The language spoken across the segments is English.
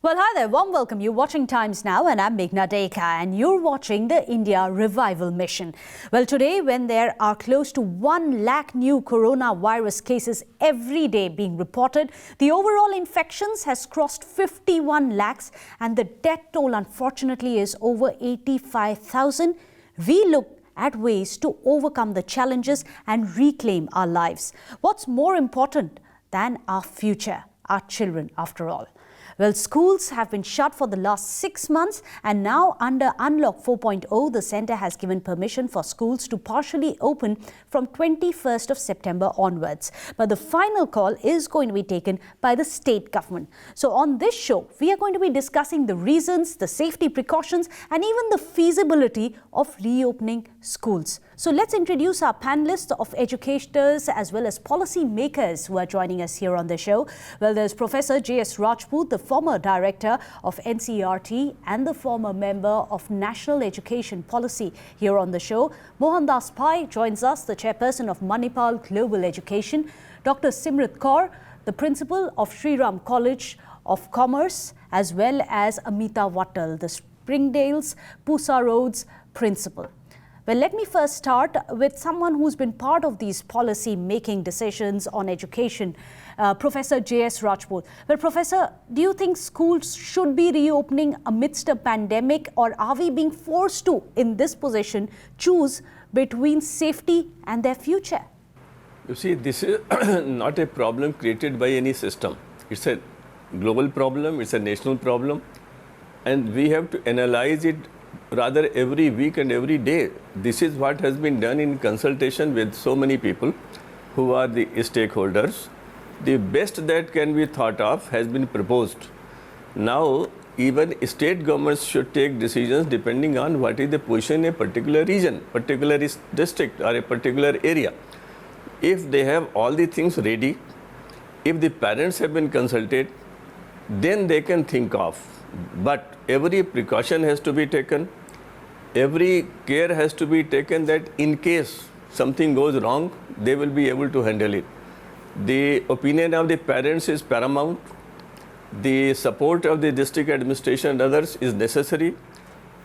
Well, hi there. Warm welcome. You're watching Times Now and I'm Meghna Deka and you're watching the India Revival Mission. Well, today when there are close to 1 lakh new coronavirus cases every day being reported, the overall infections has crossed 51 lakhs and the death toll unfortunately is over 85,000. We look at ways to overcome the challenges and reclaim our lives. What's more important than our future, our children after all? Well, schools have been shut for the last 6 months and now under Unlock 4.0, the centre has given permission for schools to partially open from 21st of September onwards. But the final call is going to be taken by the state government. So on this show, we are going to be discussing the reasons, the safety precautions and even the feasibility of reopening schools. So let's introduce our panelists of educators as well as policy makers who are joining us here on the show. Well, there's Professor J.S. Rajput, the former director of NCERT and the former member of National Education Policy here on the show. Mohandas Pai joins us, the chairperson of Manipal Global Education. Dr. Simrit Kaur, the principal of Sri Ram College of Commerce, as well as Amita Wattal, the Springdale's Pusa Road's principal. Well, let me first start with someone who's been part of these policy-making decisions on education, Professor J.S. Rajput. Well, Professor, do you think schools should be reopening amidst a pandemic, or are we being forced to, in this position, choose between safety and their future? You see, this is not a problem created by any system. It's a global problem, it's a national problem, and we have to analyze it rather every week and every day. This is what has been done in consultation with so many people who are the stakeholders. The best that can be thought of has been proposed. Now, even state governments should take decisions depending on what is the position in a particular region, particular district or a particular area. If they have all the things ready, if the parents have been consulted, then they can think of. But every precaution has to be taken, every care has to be taken that in case something goes wrong, they will be able to handle it. The opinion of the parents is paramount. The support of the district administration and others is necessary.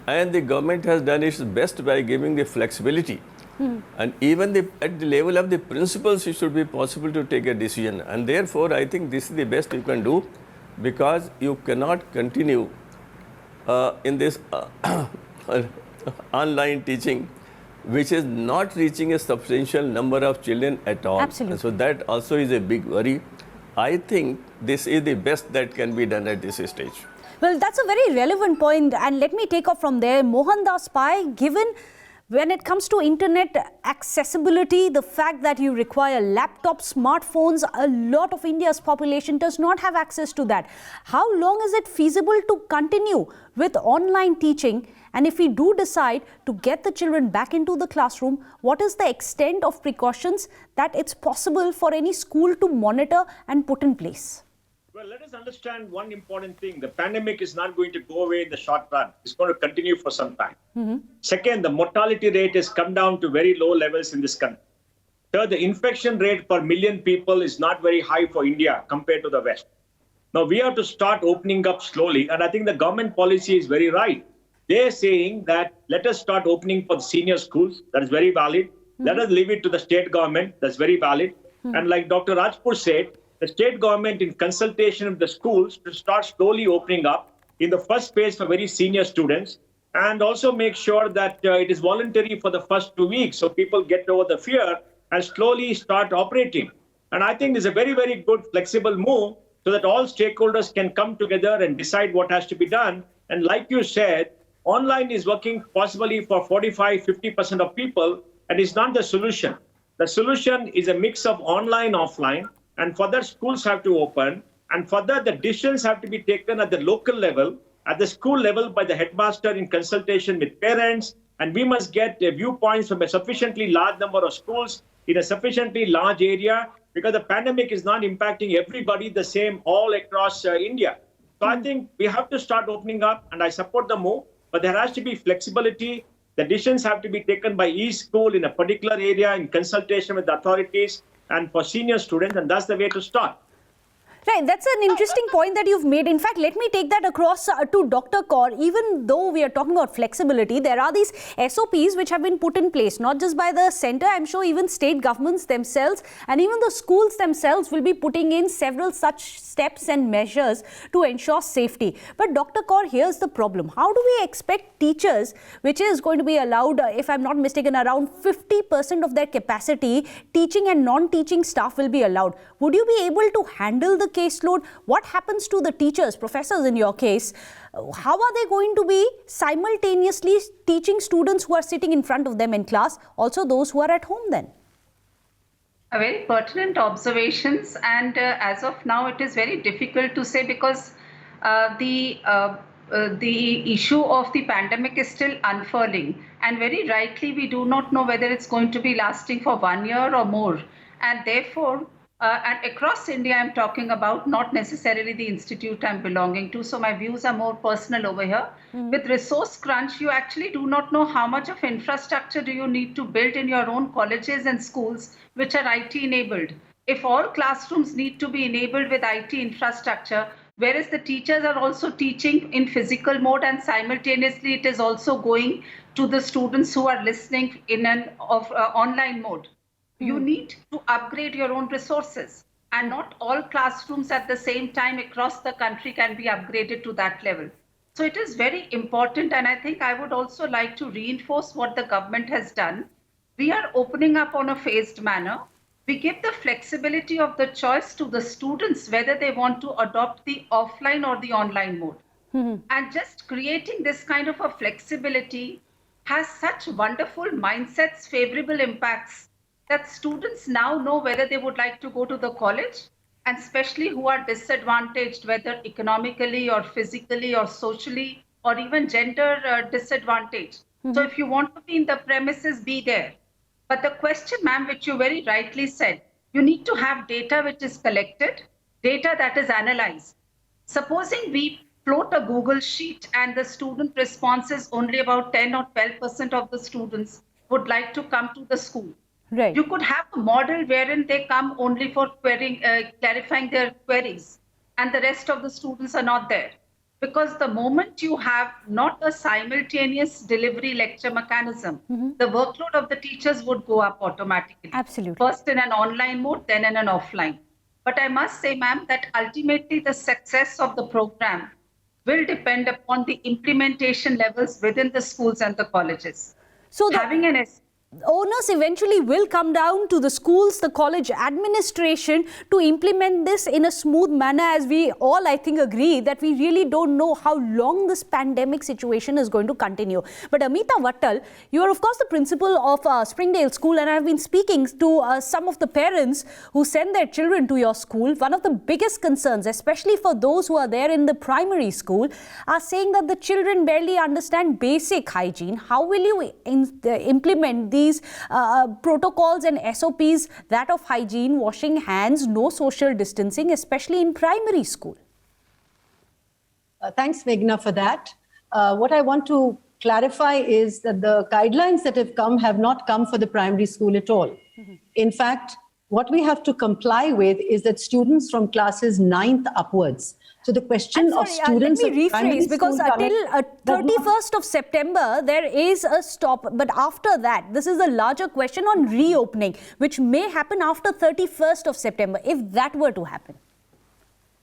And the government has done its best by giving the flexibility. And even at the level of the principals, it should be possible to take a decision. And therefore, I think this is the best you can do, because you cannot continue in this online teaching, which is not reaching a substantial number of children at all. Absolutely. And so that also is a big worry. I think this is the best that can be done at this stage. Well, that's a very relevant point, and let me take off from there. Mohandas Pai, given when it comes to internet accessibility, the fact that you require laptops, smartphones, a lot of India's population does not have access to that. How long is it feasible to continue with online teaching? And if we do decide to get the children back into the classroom, what is the extent of precautions that it's possible for any school to monitor and put in place? Well, let us understand one important thing. The pandemic is not going to go away in the short run. It's going to continue for some time. Second, the mortality rate has come down to very low levels in this country. Third, the infection rate per million people is not very high for India compared to the West. Now, we have to start opening up slowly. And I think the government policy is very right. They're saying that let us start opening for the senior schools. That is very valid. Let us leave it to the state government. That's very valid. And like Dr. Rajput said, the state government, in consultation with the schools, to start slowly opening up in the first phase for very senior students, and also make sure that it is voluntary for the first 2 weeks so people get over the fear and slowly start operating. And I think this is a very, very good flexible move so that all stakeholders can come together and decide what has to be done. And like you said, online is working possibly for 45-50% of people, and it's not the solution. The solution is a mix of online, offline. And for that, schools have to open. And for that, the decisions have to be taken at the local level, at the school level by the headmaster in consultation with parents. And we must get viewpoints from a sufficiently large number of schools in a sufficiently large area, because the pandemic is not impacting everybody the same all across India. So I think we have to start opening up, and I support the move, but there has to be flexibility. The decisions have to be taken by each school in a particular area in consultation with the authorities and for senior students, and that's the way to start. Right, that's an interesting point that you've made. In fact, let me take that across to Dr. Kaur. Even though we are talking about flexibility, there are these SOPs which have been put in place, not just by the centre. I'm sure even state governments themselves and even the schools themselves will be putting in several such steps and measures to ensure safety. But Dr. Kaur, here's the problem. How do we expect teachers, which is going to be allowed, if I'm not mistaken, around 50% of their capacity, teaching and non-teaching staff will be allowed? Would you be able to handle the caseload? What happens to the teachers, professors in your case? How are they going to be simultaneously teaching students who are sitting in front of them in class, also those who are at home then? A very pertinent observations, and as of now it is very difficult to say because the issue of the pandemic is still unfurling, and very rightly we do not know whether it's going to be lasting for 1 year or more, and therefore and across India I'm talking about, not necessarily the institute I'm belonging to, so my views are more personal over here. With resource crunch, you actually do not know how much of infrastructure do you need to build in your own colleges and schools which are IT enabled. If all classrooms need to be enabled with IT infrastructure, whereas the teachers are also teaching in physical mode and simultaneously it is also going to the students who are listening in an online mode. You need to upgrade your own resources, and not all classrooms at the same time across the country can be upgraded to that level. So it is very important, and I think I would also like to reinforce what the government has done. We are opening up on a phased manner. We give the flexibility of the choice to the students whether they want to adopt the offline or the online mode. And just creating this kind of a flexibility has such wonderful mindsets, favorable impacts, that students now know whether they would like to go to the college, and especially who are disadvantaged, whether economically or physically or socially or even gender disadvantaged. So if you want to be in the premises, be there. But the question, ma'am, which you very rightly said, you need to have data which is collected, data that is analyzed. Supposing we float a Google sheet and the student response is only about 10 or 12% of the students would like to come to the school. Right. You could have a model wherein they come only for clarifying their queries, and the rest of the students are not there. Because the moment you have not a simultaneous delivery lecture mechanism, the workload of the teachers would go up automatically. Absolutely. First in an online mode, then in an offline. But I must say, ma'am, that ultimately the success of the program will depend upon the implementation levels within the schools and the colleges. So having an onus eventually will come down to the schools, the college administration to implement this in a smooth manner, as we all, I think, agree that we really don't know how long this pandemic situation is going to continue. But Amita Vattal, you are of course the principal of Springdale School, and I have been speaking to some of the parents who send their children to your school. One of the biggest concerns, especially for those who are there in the primary school, are saying that the children barely understand basic hygiene. How will you implement these protocols and SOPs, that of hygiene, washing hands, no social distancing, especially in primary school? Thanks, Meghna, for that. What I want to clarify is that the guidelines that have not come for the primary school at all. In fact, what we have to comply with is that students from classes 9th upwards. So the question of students... Let me rephrase, because until 31st of September, there is a stop. But after that, this is a larger question on reopening, which may happen after 31st of September, if that were to happen.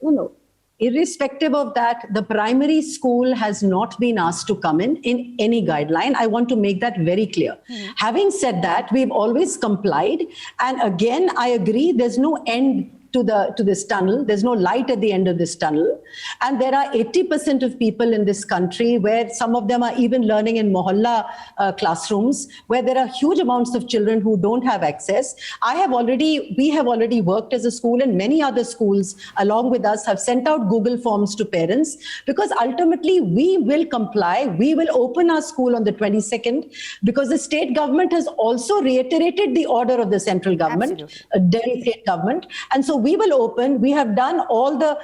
No. Irrespective of that, the primary school has not been asked to come in any guideline. I want to make that very clear. Having said that, we've always complied. And again, I agree, there's no end to this tunnel. There's no light at the end of this tunnel. And there are 80% of people in this country where some of them are even learning in mohalla classrooms, where there are huge amounts of children who don't have access. We have already worked as a school, and many other schools along with us have sent out Google forms to parents, because ultimately we will comply. We will open our school on the 22nd, because the state government has also reiterated the order of the central government, Delhi state government. And so we will open. We have done all the,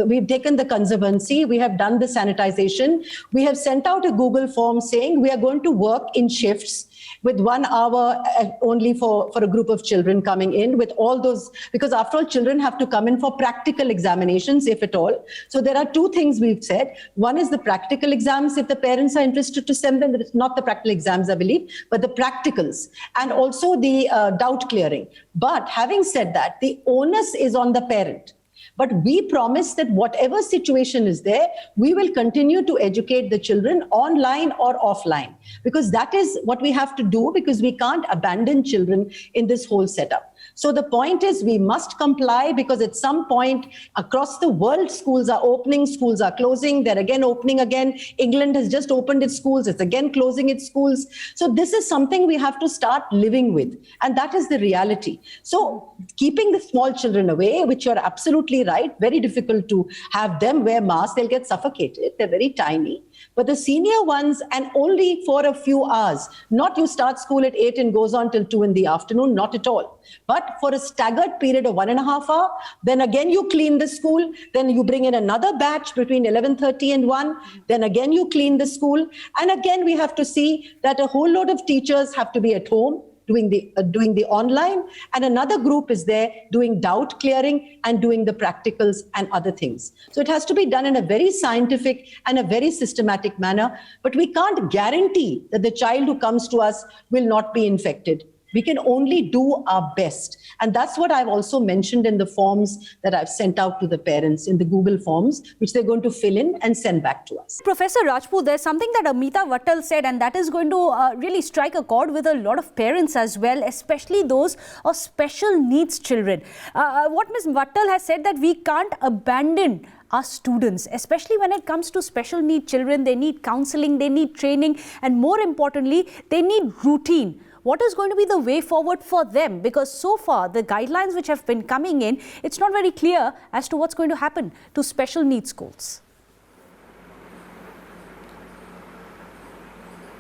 we've taken the conservancy, we have done the sanitization. We have sent out a Google form saying we are going to work in shifts. with 1 hour only for a group of children coming in, with all those, because after all, children have to come in for practical examinations, if at all. So there are two things we've said. One is the practical exams, if the parents are interested to send them, not the practical exams, I believe, but the practicals, and also the doubt clearing. But having said that, the onus is on the parent. But we promise that whatever situation is there, we will continue to educate the children online or offline, because that is what we have to do, because we can't abandon children in this whole setup. So the point is, we must comply, because at some point across the world, schools are opening, schools are closing, they're again opening again. England has just opened its schools, it's again closing its schools. So this is something we have to start living with. And that is the reality. So keeping the small children away, which you're absolutely right, very difficult to have them wear masks, they'll get suffocated, they're very tiny. But the senior ones, and only for a few hours, not you start school at 8 and goes on till 2 in the afternoon, not at all. But for a staggered period of 1.5 hours, then again you clean the school, then you bring in another batch between 11:30 and 1, then again you clean the school. And again, we have to see that a whole lot of teachers have to be at home doing the online, and another group is there doing doubt clearing and doing the practicals and other things. So it has to be done in a very scientific and a very systematic manner, but we can't guarantee that the child who comes to us will not be infected. We can only do our best. And that's what I've also mentioned in the forms that I've sent out to the parents, in the Google forms, which they're going to fill in and send back to us. Professor Rajput, there's something that Amita Vattal said, and that is going to really strike a chord with a lot of parents as well, especially those of special needs children. What Ms. Vattal has said, that we can't abandon our students, especially when it comes to special need children. They need counseling, they need training, and more importantly, they need routine. What is going to be the way forward for them? Because so far, the guidelines which have been coming in, it's not very clear as to what's going to happen to special needs schools.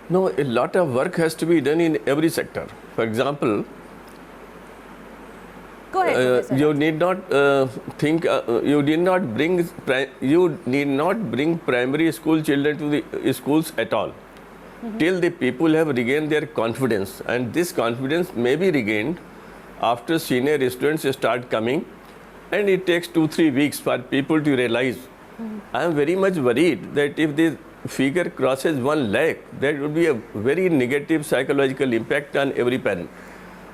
No, a lot of work has to be done in every sector. For example, Go ahead, Professor. you need not you need not bring primary school children to the schools at all. Till the people have regained their confidence, and this confidence may be regained after senior students start coming, and it takes 2-3 weeks for people to realize. I am very much worried that if the figure crosses 1 lakh, there would be a very negative psychological impact on every parent.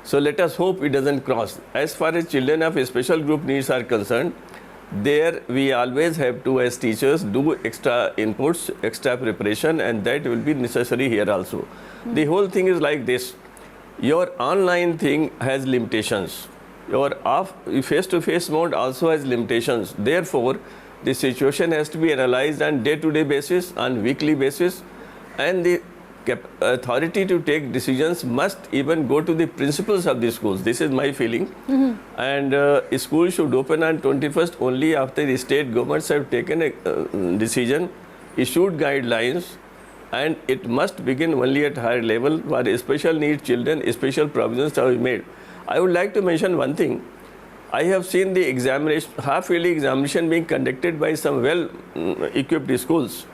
So let us hope it doesn't cross. As far as children of special group needs are concerned, there we always have to, as teachers, do extra inputs, extra preparation, and that will be necessary here also. The whole thing is like this. Your online thing has limitations. Your face-to-face mode also has limitations. Therefore, the situation has to be analyzed on day-to-day basis, on weekly basis, and the authority to take decisions must even go to the principals of the schools. This is my feeling. And schools should open on 21st only after the state governments have taken a decision, issued guidelines, and it must begin only at higher level for special needs children. Special provisions are made. I would like to mention one thing. I have seen the examination, half-yearly examination being conducted by some well-equipped schools.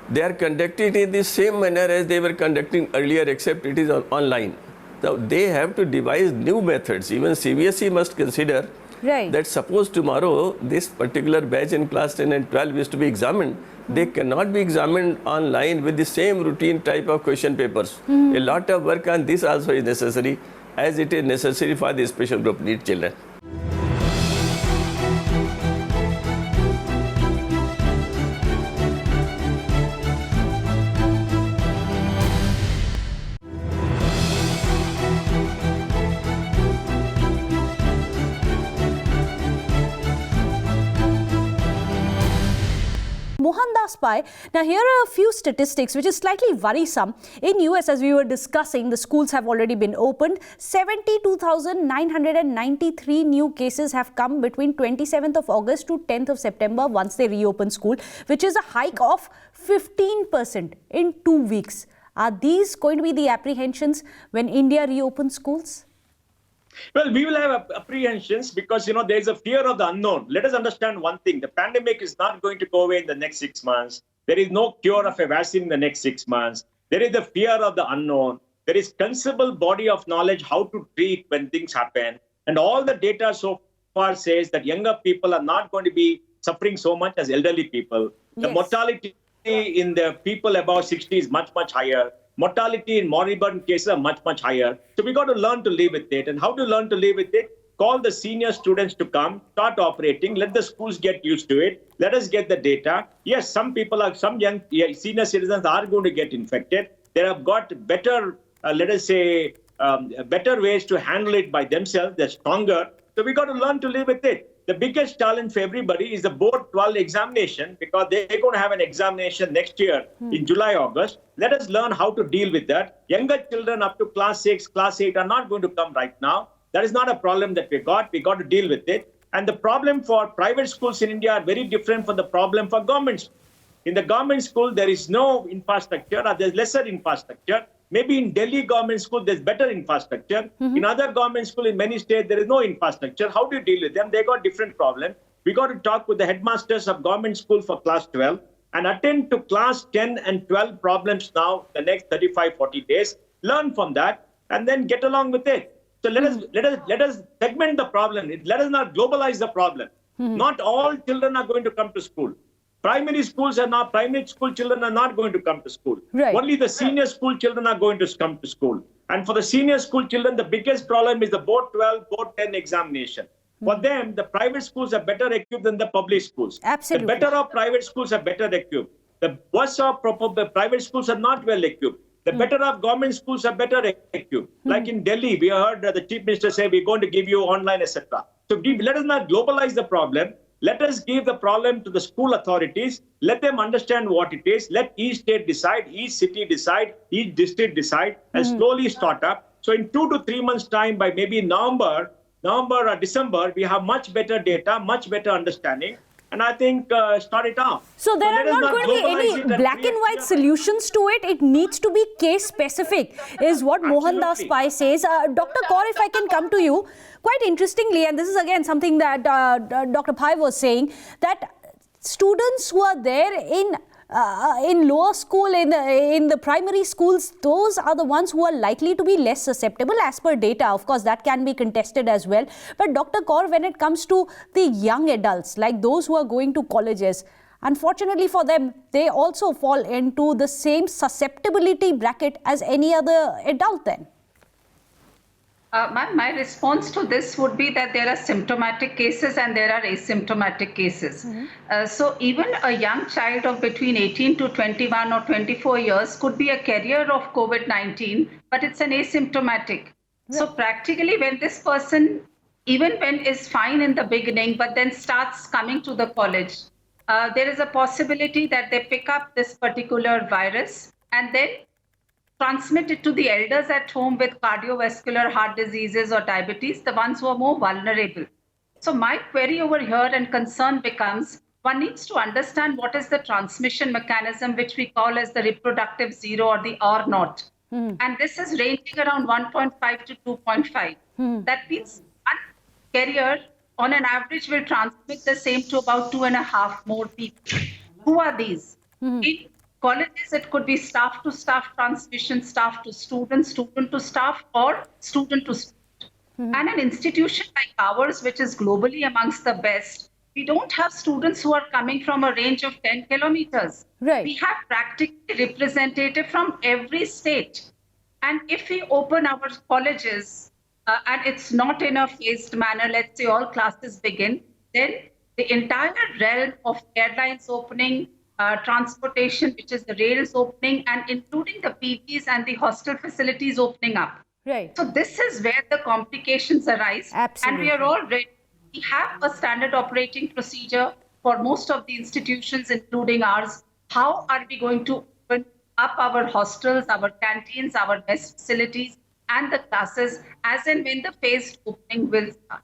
They are conducted in the same manner as they were conducting earlier, except it is online. Now, they have to devise new methods. Even CBSE must consider that suppose tomorrow this particular batch in class 10 and 12 is to be examined, they cannot be examined online with the same routine type of question papers. A lot of work on this also is necessary, as it is necessary for the special group need children. Mohandas Pai. Now, here are a few statistics which is slightly worrisome. In US, as we were discussing, the schools have already been opened. 72,993 new cases have come between 27th of August to 10th of September once they reopen school, which is a hike of 15% in 2 weeks. Are these going to be the apprehensions when India reopens schools? Well, we will have apprehensions because, there's a fear of the unknown. Let us understand one thing. The pandemic is not going to go away in the next 6 months. There is no cure of a vaccine in the next 6 months. There is the fear of the unknown. There is considerable body of knowledge how to treat when things happen. And all the data so far says that younger people are not going to be suffering so much as elderly people. The Yes. mortality in the people above 60 is much, much higher. Mortality in moribund cases are much, much higher. So we got to learn to live with it. And how to learn to live with it? Call the senior students to come, start operating, let the schools get used to it. Let us get the data. Yes, some young senior citizens are going to get infected. They have got better, better ways to handle it by themselves. They're stronger. So we got to learn to live with it. The biggest challenge for everybody is the Board 12 examination, because they're going to have an examination next year in July, August. Let us learn how to deal with that. Younger children up to class 6, class 8 are not going to come right now. That is not a problem that we got. We got to deal with it. And the problem for private schools in India are very different from the problem for government schools. In the government school, there is no infrastructure, or there's lesser infrastructure. Maybe in Delhi government school, there's better infrastructure. In other government school in many states, there is no infrastructure. How do you deal with them? They got different problems. We got to talk with the headmasters of government school for class 12 and attend to class 10 and 12 problems now the next 35, 40 days. Learn from that and then get along with it. So let us segment the problem. Let us not globalize the problem. Not all children are going to come to school. Primary school children are not going to come to school. Right. Only the senior school children are going to come to school. And for the senior school children, the biggest problem is the Board 12, Board 10 examination. For them, the private schools are better equipped than the public schools. Absolutely. The better of private schools are better equipped. The worst of private schools are not well equipped. The better of government schools are better equipped. Like in Delhi, we heard the Chief Minister say, we're going to give you online, etc. So let us not globalize the problem. Let us give the problem to the school authorities. Let them understand what it is. Let each state decide, each city decide, each district decide, and slowly start up. So in 2 to 3 months' time, by maybe November or December, we have much better data, much better understanding. And I think start it off. So there let are us not going to be globalize any it black and white solutions to it. It needs to be case specific, is what Mohandas Absolutely. Pai says. Dr. Kaur, if I can come to you, quite interestingly, and this is again something that Dr. Pai was saying, that students who are there in lower school, in the primary schools, those are the ones who are likely to be less susceptible as per data. Of course, that can be contested as well. But Dr. Kaur, when it comes to the young adults, like those who are going to colleges, unfortunately for them, they also fall into the same susceptibility bracket as any other adult then. My response to this would be that there are symptomatic cases and there are asymptomatic cases. So even a young child of between 18 to 21 or 24 years could be a carrier of COVID-19, but it's an asymptomatic. So practically when this person, even when is fine in the beginning, but then starts coming to the college, there is a possibility that they pick up this particular virus and then transmit it to the elders at home with cardiovascular, heart diseases or diabetes, the ones who are more vulnerable. So my query over here and concern becomes, one needs to understand what is the transmission mechanism, which we call as the reproductive zero or the R naught. And this is ranging around 1.5 to 2.5. That means one carrier on an average will transmit the same to about 2.5 more people. Who are these? In colleges, it could be staff-to-staff transmission, staff to student, student to staff, or student to student. And an institution like ours, which is globally amongst the best, we don't have students who are coming from a range of 10 kilometers. Right. We have practically representative from every state. And if we open our colleges, and it's not in a phased manner, let's say all classes begin, then the entire realm of airlines opening, transportation, which is the rails opening, and including the PGs and the hostel facilities opening up. Right. So this is where the complications arise. Absolutely. And we are all ready. We have a standard operating procedure for most of the institutions, including ours. How are we going to open up our hostels, our canteens, our mess facilities, and the classes as and when the phased opening will start?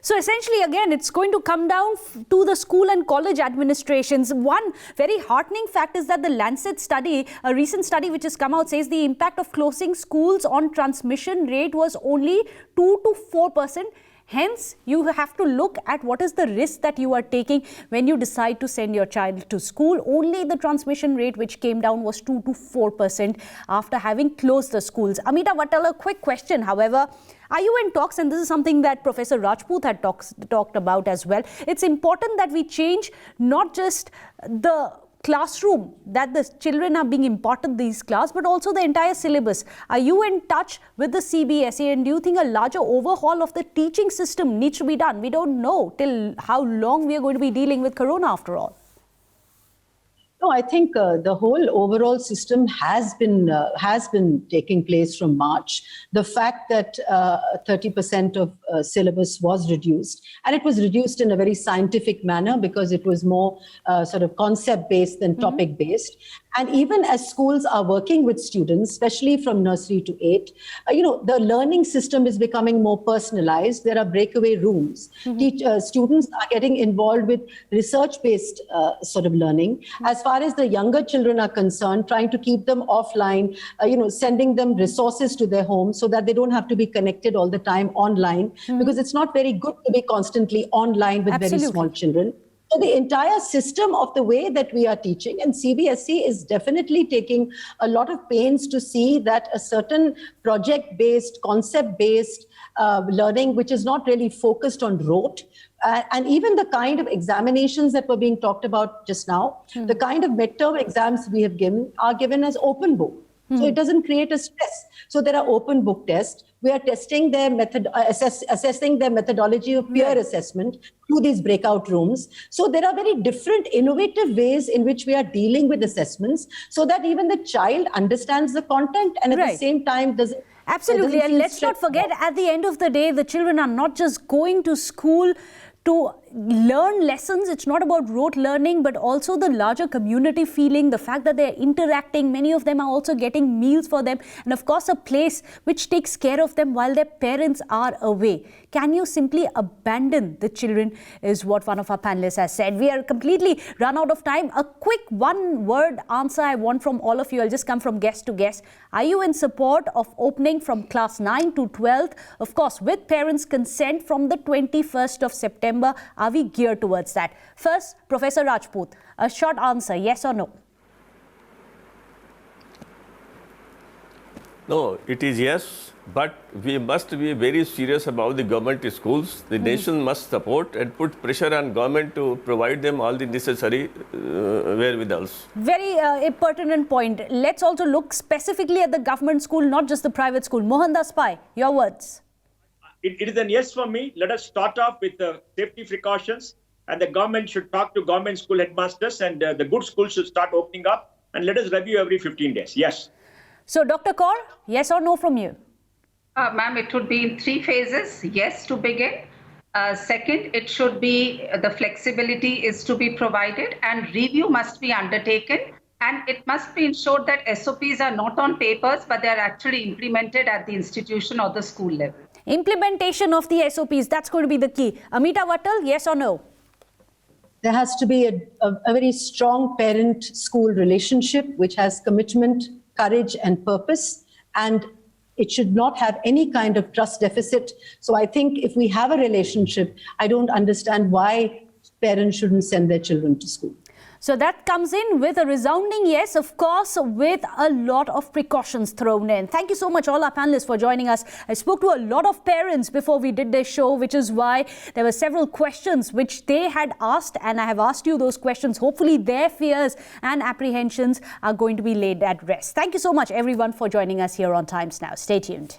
So essentially, again, it's going to come down to the school and college administrations. One very heartening fact is that the Lancet study, a recent study which has come out, says the impact of closing schools on transmission rate was only 2 to 4%. Hence, you have to look at what is the risk that you are taking when you decide to send your child to school. Only the transmission rate which came down was 2 to 4% after having closed the schools. Amita Wattal, a quick question, however. Are you in talks, and this is something that Professor Rajput had talked about as well. It's important that we change not just the classroom that the children are being imparted these class, but also the entire syllabus. Are you in touch with the CBSE, and do you think a larger overhaul of the teaching system needs to be done? We don't know till how long we are going to be dealing with Corona after all. No, I think the whole overall system has been taking place from March. The fact that 30% of syllabus was reduced, and it was reduced in a very scientific manner because it was more sort of concept-based than topic-based. And even as schools are working with students, especially from nursery to 8, the learning system is becoming more personalized. There are breakaway rooms. Students are getting involved with research-based sort of learning. As far as the younger children are concerned, trying to keep them offline, sending them resources to their homes so that they don't have to be connected all the time online, because it's not very good to be constantly online with very small children. So the entire system of the way that we are teaching, and CBSE is definitely taking a lot of pains to see that a certain project-based, concept-based learning, which is not really focused on rote, and even the kind of examinations that were being talked about just now, the kind of midterm exams we have given are given as open book. So it doesn't create a stress. So there are open book tests. We are testing their assessing their methodology of peer assessment through these breakout rooms. So there are very different, innovative ways in which we are dealing with assessments so that even the child understands the content and at the same time doesn't. Absolutely. And let's not forget, at the end of the day, the children are not just going to school to learn lessons. It's not about rote learning, but also the larger community feeling, the fact that they're interacting. Many of them are also getting meals for them, and of course a place which takes care of them while their parents are away. Can you simply abandon the children, is what one of our panelists has said. We are completely run out of time. A quick one-word answer I want from all of you. I'll just come from guest to guest. Are you in support of opening from class 9 to 12, of course with parents' consent, from the 21st of September? Are we geared towards that? First, Professor Rajput, a short answer, yes or no? No, it is yes, but we must be very serious about the government schools. The nation must support and put pressure on government to provide them all the necessary wherewithals. Very pertinent point. Let's also look specifically at the government school, not just the private school. Mohandas Pai, your words. It is a yes for me. Let us start off with the safety precautions, and the government should talk to government school headmasters, and the good schools should start opening up, and let us review every 15 days. Yes. So, Dr. Kaur, yes or no from you? Ma'am, it would be in 3 phases. Yes, to begin. Second, it should be the flexibility is to be provided, and review must be undertaken. And it must be ensured that SOPs are not on papers, but they are actually implemented at the institution or the school level. Implementation of the SOPs, that's going to be the key. Amita Wattal, yes or no? There has to be a very strong parent-school relationship which has commitment, courage and purpose, and it should not have any kind of trust deficit. So I think if we have a relationship, I don't understand why parents shouldn't send their children to school. So that comes in with a resounding yes, of course, with a lot of precautions thrown in. Thank you so much, all our panelists, for joining us. I spoke to a lot of parents before we did this show, which is why there were several questions which they had asked, and I have asked you those questions. Hopefully their fears and apprehensions are going to be laid at rest. Thank you so much, everyone, for joining us here on Times Now. Stay tuned.